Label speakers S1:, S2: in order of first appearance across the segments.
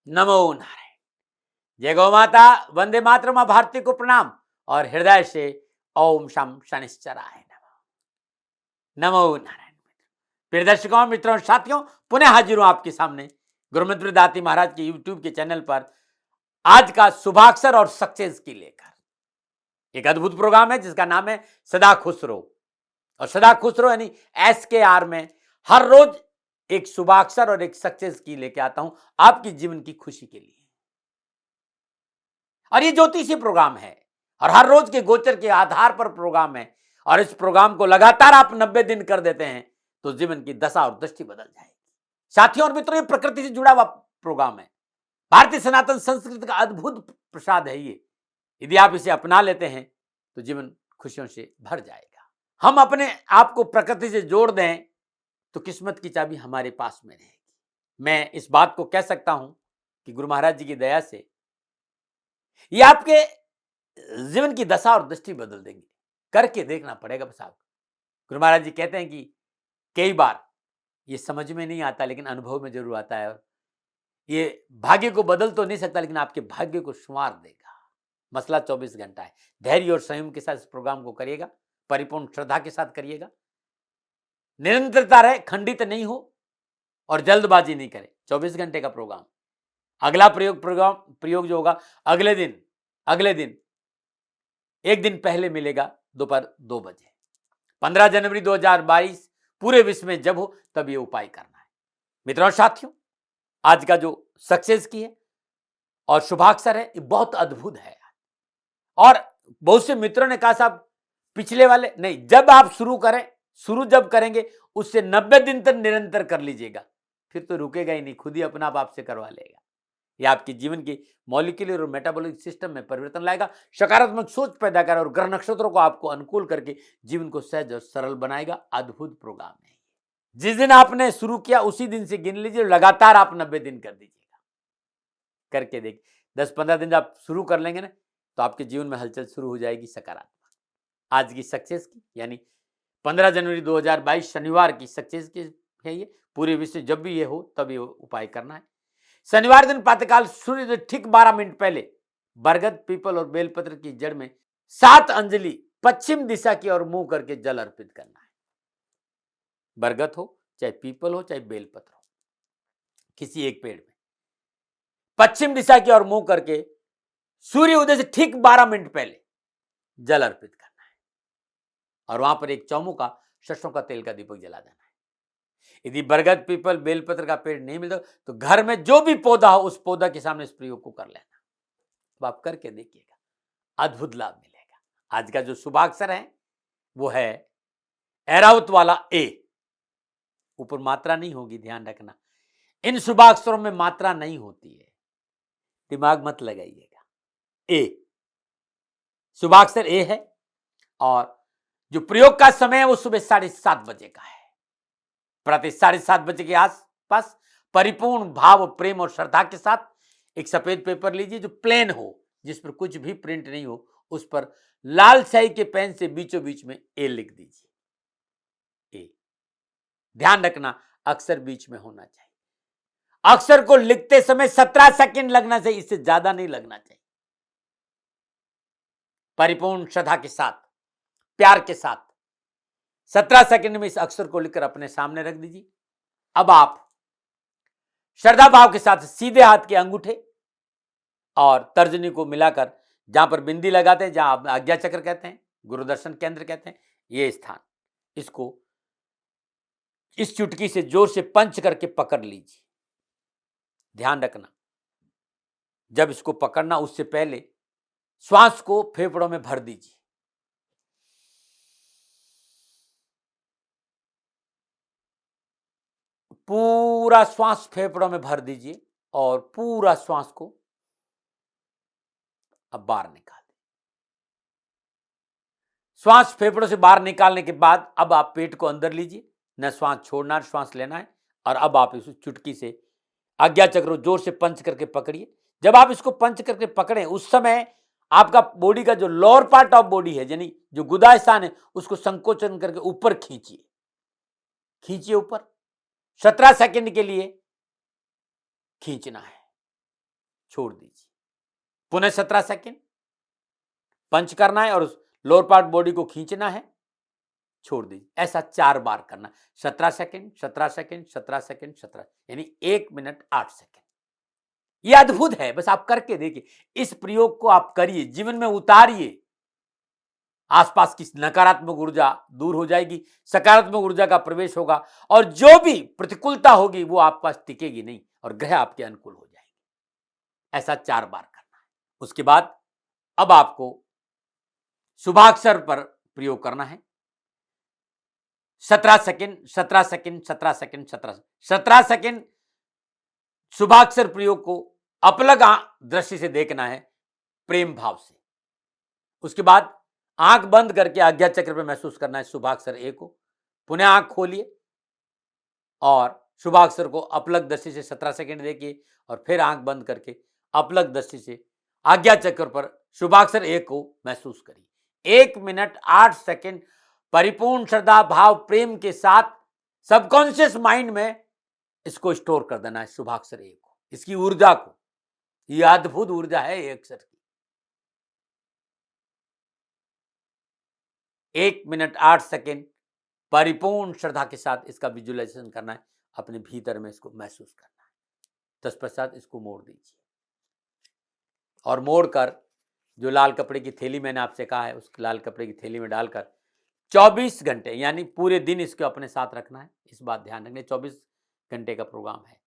S1: नमो नारायण। जय गौ माता, वंदे मातरम, मां भारती को प्रणाम और हृदय से ओम शम शनिश्चराय नमः। नमो नारायण। प्रिय दर्शकों, मित्रों, साथियों, पुनः हाजिर हूं आपके सामने गुरुमित्र दाती महाराज के यूट्यूब के चैनल पर आज का शुभाक्षर और सक्सेस की लेकर एक अद्भुत प्रोग्राम है जिसका नाम है सदा खुश रहो। और सदा खुश रहो यानी SKR में हर रोज एक शुभाक्षर और एक सक्सेस की लेके आता हूं आपकी जीवन की खुशी के लिए। और ये ज्योतिषी प्रोग्राम है और हर रोज के गोचर के आधार पर प्रोग्राम है। और इस प्रोग्राम को लगातार आप 90 दिन कर देते हैं तो जीवन की दशा और दृष्टि बदल जाएगी। साथियों और मित्रों, ये प्रकृति से जुड़ा हुआ प्रोग्राम है। भारतीय सनातन संस्कृति का अद्भुत प्रसाद है ये। यदि आप इसे अपना लेते हैं तो जीवन खुशियों से भर जाएगा। हम अपने आप को प्रकृति से जोड़ दें तो किस्मत की चाबी हमारे पास में रहेगी। मैं इस बात को कह सकता हूं कि गुरु महाराज जी की दया से ये आपके जीवन की दशा और दृष्टि बदल देंगे। करके देखना पड़ेगा बस आपको। गुरु महाराज जी कहते हैं कि कई बार ये समझ में नहीं आता लेकिन अनुभव में जरूर आता है। और ये भाग्य को बदल तो नहीं सकता लेकिन आपके भाग्य को संवार देगा। मसला 24 घंटा है। धैर्य और संयम के साथ इस प्रोग्राम को करिएगा, परिपूर्ण श्रद्धा के साथ करिएगा, निरंतरता रहे, खंडित नहीं हो और जल्दबाजी नहीं करे। 24 घंटे का प्रोग्राम। अगला प्रयोग जो होगा अगले दिन एक दिन पहले मिलेगा दोपहर 2 बजे। 15 जनवरी 2022 पूरे विश्व में जब हो तब ये उपाय करना है। मित्रों साथियों, आज का जो सक्सेस की है और शुभाक्षर है ये बहुत अद्भुत है। और बहुत से मित्रों ने कहा साहब पिछले वाले नहीं, जब आप शुरू जब करेंगे उससे 90 दिन तक निरंतर कर लीजिएगा, फिर तो रुकेगा ही नहीं, खुद ही अपना आप आपसे करवा लेगा। यह आपके जीवन की मॉलिक्यूलर और मेटाबॉलिक सिस्टम में परिवर्तन लाएगा, सकारात्मक सोच पैदा करेगा और ग्रह नक्षत्रों को आपको अनुकूल करके जीवन को सहज और सरल बनाएगा। अद्भुत प्रोग्राम है। जिस दिन आपने शुरू किया उसी दिन से गिन लीजिए, लगातार आप 90 दिन कर दीजिएगा। करके देखिए, 10-15 दिन आप शुरू कर लेंगे ना तो आपके जीवन में हलचल शुरू हो जाएगी सकारात्मक। आज की सक्सेस की यानी 15 जनवरी 2022 शनिवार की सक्सेस की है ये। पूरे विश्व जब भी ये हो तब ये उपाय करना है। शनिवार दिन प्रातःकाल सूर्य से ठीक 12 मिनट पहले बरगद, पीपल और बेलपत्र की जड़ में 7 अंजलि पश्चिम दिशा की ओर मुंह करके जल अर्पित करना है। बरगद हो चाहे पीपल हो चाहे बेलपत्र हो, किसी एक पेड़ में पश्चिम दिशा की ओर मुंह करके सूर्य उदय से ठीक 12 मिनट पहले जल अर्पित करना है। और वहां पर एक चौमुखा सरसों का तेल का दीपक जला देना है। यदि बरगद, पीपल, बेलपत्र का पेड़ नहीं मिलता तो घर में जो भी पौधा हो उस पौधा के सामने इस प्रयोग को कर लेना। तो आप करके देखिएगा, अद्भुत लाभ मिलेगा। आज का जो शुभाक्षर है वो है ऐरावत वाला ए। ऊपर मात्रा नहीं होगी, ध्यान रखना। इन शुभाक्षरों में मात्रा नहीं होती है, दिमाग मत लगाइएगा। ए शुभाक्षर ए है और जो प्रयोग का समय है वो सुबह 7:30 बजे का है। प्रातः 7:30 बजे के आसपास परिपूर्ण भाव, प्रेम और श्रद्धा के साथ एक सफेद पेपर लीजिए जो प्लेन हो, जिस पर कुछ भी प्रिंट नहीं हो। उस पर लाल स्याही के पेन से बीचों बीच में ए लिख दीजिए। ए, ध्यान रखना अक्षर बीच में होना चाहिए। अक्षर को लिखते समय 17 सेकंड लगना चाहिए, इससे ज्यादा नहीं लगना चाहिए। परिपूर्ण श्रद्धा के साथ, प्यार के साथ 17 सेकंड में इस अक्षर को लिखकर अपने सामने रख दीजिए। अब आप श्रद्धा भाव के साथ सीधे हाथ के अंगूठे और तर्जनी को मिलाकर जहां पर बिंदी लगाते हैं, जहां आप आज्ञा चक्र कहते हैं, गुरु दर्शन केंद्र कहते हैं, ये स्थान, इसको इस चुटकी से जोर से पंच करके पकड़ लीजिए। ध्यान रखना, जब इसको पकड़ना उससे पहले श्वास को फेफड़ों में भर दीजिए। पूरा श्वास फेफड़ों में भर दीजिए और पूरा श्वास को अब बाहर निकाल दें। श्वास फेफड़ों से बाहर निकालने के बाद अब आप पेट को अंदर लीजिए, न श्वास छोड़ना, श्वास लेना है। और अब आप इस चुटकी से आज्ञा चक्र जोर से पंच करके पकड़िए। जब आप इसको पंच करके पकड़े उस समय आपका बॉडी का जो लोअर पार्ट ऑफ बॉडी है यानी जो गुदा स्थान है उसको संकोचन करके ऊपर खींचिए ऊपर। 17 सेकंड के लिए खींचना है। छोड़ दीजिए। पुनः 17 सेकंड पंच करना है और उस लोअर पार्ट बॉडी को खींचना है, छोड़ दीजिए। ऐसा 4 बार करना, 17 सेकंड, 17 सेकंड, 17 सेकंड, 17, यानी 1 मिनट 8 सेकंड। ये अद्भुत है, बस आप करके देखिए। इस प्रयोग को आप करिए, जीवन में उतारिए। आसपास की नकारात्मक ऊर्जा दूर हो जाएगी, सकारात्मक ऊर्जा का प्रवेश होगा और जो भी प्रतिकूलता होगी वो आपके पास टिकेगी नहीं और ग्रह आपके अनुकूल हो जाएंगे। ऐसा 4 बार करना है। उसके बाद अब आपको शुभाक्षर पर प्रयोग करना है। 17 सेकंड, 17 सेकंड, 17 सेकंड, 17 सेकंड शुभाक्षर प्रयोग को अपलग दृष्टि से देखना है, प्रेम भाव से। उसके बाद आंख बंद करके आज्ञा चक्र पे महसूस करना है शुभाक्षर ए को। पुनः आंख खोलिए और शुभाक्षर को अपलग दृष्टि से 17 सेकंड देखिए और फिर आंख बंद करके अपलग दृष्टि से आज्ञा चक्र पर शुभाक्षर ए को महसूस करिए। 1 मिनट 8 सेकंड परिपूर्ण श्रद्धा भाव प्रेम के साथ सबकॉन्शियस माइंड में इसको स्टोर कर देना है, शुभाक्षर ए को, इसकी ऊर्जा को। यह अद्भुत ऊर्जा है ये अक्षर की। 1 मिनट 8 सेकंड परिपूर्ण श्रद्धा के साथ इसका विजुअलाइजेशन करना है, अपने भीतर में इसको महसूस करना है। तत्पश्चात इसको मोड़ दीजिए और मोड़कर जो लाल कपड़े की थैली मैंने आपसे कहा है, उस लाल कपड़े की थैली में डालकर 24 घंटे यानी पूरे दिन इसको अपने साथ रखना है। इस बात ध्यान रखना, 24 घंटे का प्रोग्राम है।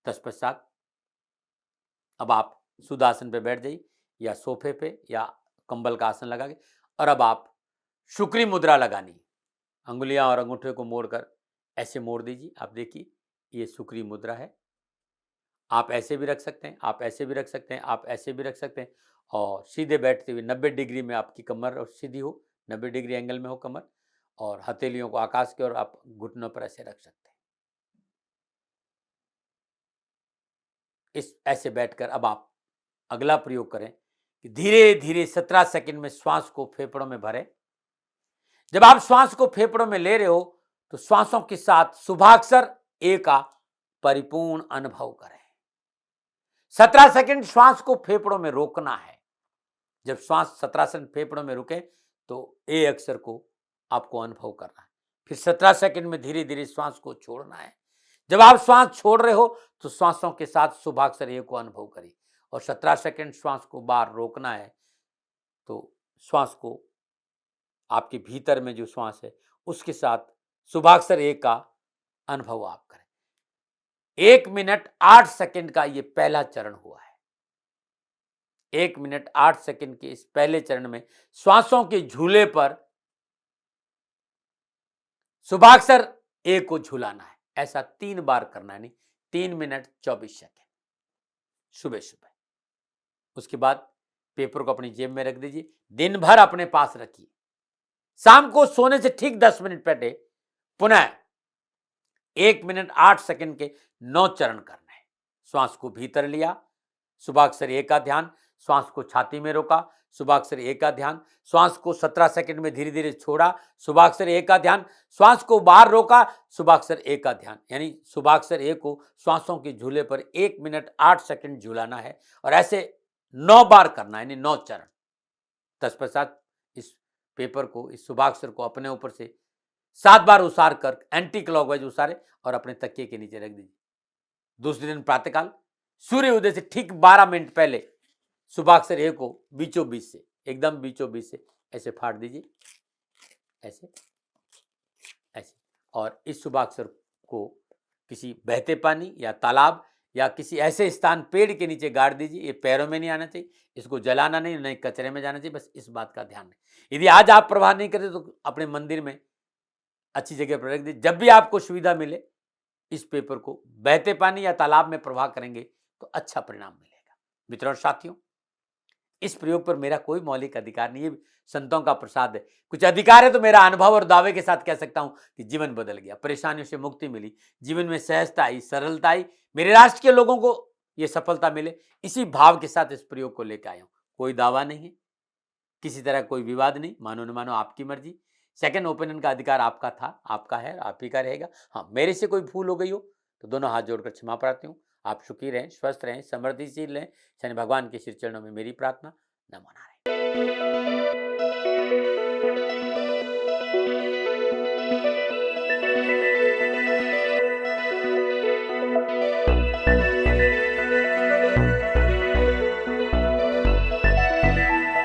S1: तत्पश्चात अब आप सुदासन पे बैठ जाइए या सोफे पे या कंबल का आसन लगा के, और अब आप शुक्री मुद्रा लगानी। अंगुलियां और अंगूठे को मोड़कर ऐसे मोड़ दीजिए। आप देखिए ये शुक्री मुद्रा है। आप ऐसे भी रख सकते हैं, आप ऐसे भी रख सकते हैं, आप ऐसे भी रख सकते हैं और सीधे बैठते हुए 90 डिग्री में आपकी कमर और सीधी हो, 90 डिग्री एंगल में हो कमर, और हथेलियों को आकाश की ओर आप घुटनों पर ऐसे रख सकते हैं। इस ऐसे बैठकर अब आप अगला प्रयोग करें कि धीरे धीरे 17 सेकंड में श्वास को फेफड़ों में भरें। जब आप श्वास को फेफड़ों में ले रहे हो तो श्वासों के साथ शुभाक्षर ए का परिपूर्ण अनुभव करें। 17 सेकंड श्वास को फेफड़ों में रोकना है। जब श्वास 17 सेकंड फेफड़ों में रुके तो ए अक्षर को आपको अनुभव करना है। फिर 17 सेकंड में धीरे धीरे श्वास को छोड़ना है। जब आप श्वास छोड़ रहे हो तो श्वासों के साथ शुभाक्षर ए को अनुभव करिए और 17 सेकंड श्वास को बाहर रोकना है। तो श्वास को आपके भीतर में जो श्वास है उसके साथ शुभाक्षर ए का अनुभव आप करें। 1 मिनट 8 सेकंड का ये पहला चरण हुआ है। 1 मिनट 8 सेकंड के इस पहले चरण में श्वासों के झूले पर शुभाक्षर ए को झूलाना है। ऐसा 3 बार करना है, नहीं 3 मिनट 24 सेकंड सुबह सुबह। उसके बाद पेपर को अपनी जेब में रख दीजिए, दिन भर अपने पास रखिए। शाम को सोने से ठीक 10 मिनट पहले पुनः 1 मिनट 8 सेकंड के 9 चरण करना है। श्वास को भीतर लिया, शुभाक्षर ए का ध्यान, श्वास को छाती में रोका, शुभाक्षर ए का ध्यान, श्वास को 17 सेकंड में धीरे धीरे छोड़ा, शुभाक्षर ए का ध्यान, श्वास को बाहर रोका, शुभाक्षर ए का ध्यान। यानी शुभाक्षर ए को श्वासों के झूले पर 1 मिनट 8 सेकंड झूलाना है और ऐसे 9 बार करना है, यानी 9 चरण। तत्पश्चात इस पेपर को, इस शुभाक्षर को अपने ऊपर से 7 बार उसार कर एंटी क्लॉकवाइज उसारे और अपने तकिए के नीचे रख दीजिए। दूसरे दिन प्रातःकाल सूर्य उदय से ठीक 12 मिनट पहले शुभाक्षर ए को बीचों बीच से, एकदम बीचों बीच से ऐसे फाड़ दीजिए, ऐसे ऐसे, और इस शुभाक्षर को किसी बहते पानी या तालाब या किसी ऐसे स्थान, पेड़ के नीचे गाड़ दीजिए। ये पैरों में नहीं आना चाहिए, इसको जलाना नहीं, नहीं कचरे में जाना चाहिए। बस इस बात का ध्यान रखें। यदि आज आप प्रवाह नहीं करते तो अपने मंदिर में अच्छी जगह पर रख दीजिए। जब भी आपको सुविधा मिले इस पेपर को बहते पानी या तालाब में प्रवाह करेंगे तो अच्छा परिणाम मिलेगा। मित्रों और साथियों, इस प्रयोग पर मेरा कोई मौलिक अधिकार नहीं है, संतों का प्रसाद है। कुछ अधिकार है तो मेरा अनुभव और दावे के साथ कह सकता हूं कि जीवन बदल गया, परेशानियों से मुक्ति मिली, जीवन में सहजता आई, सरलता आई, मेरे राष्ट्र के लोगों को यह सफलता मिले। इसी भाव के साथ इस प्रयोग को लेकर आया हूं। कोई दावा नहीं है, किसी तरह कोई विवाद नहीं, मानो न मानो आपकी मर्जी। सेकंड ओपिनियन का अधिकार आपका था, आपका है, आप ही का रहेगा। हाँ, मेरे से कोई भूल हो गई हो तो दोनों हाथ जोड़कर क्षमा प्रार्थी हूँ। आप सुखी रहें, स्वस्थ रहें, समृद्धिशील रहें। शनि भगवान के श्री चरणों में मेरी प्रार्थना। नमो नारायण।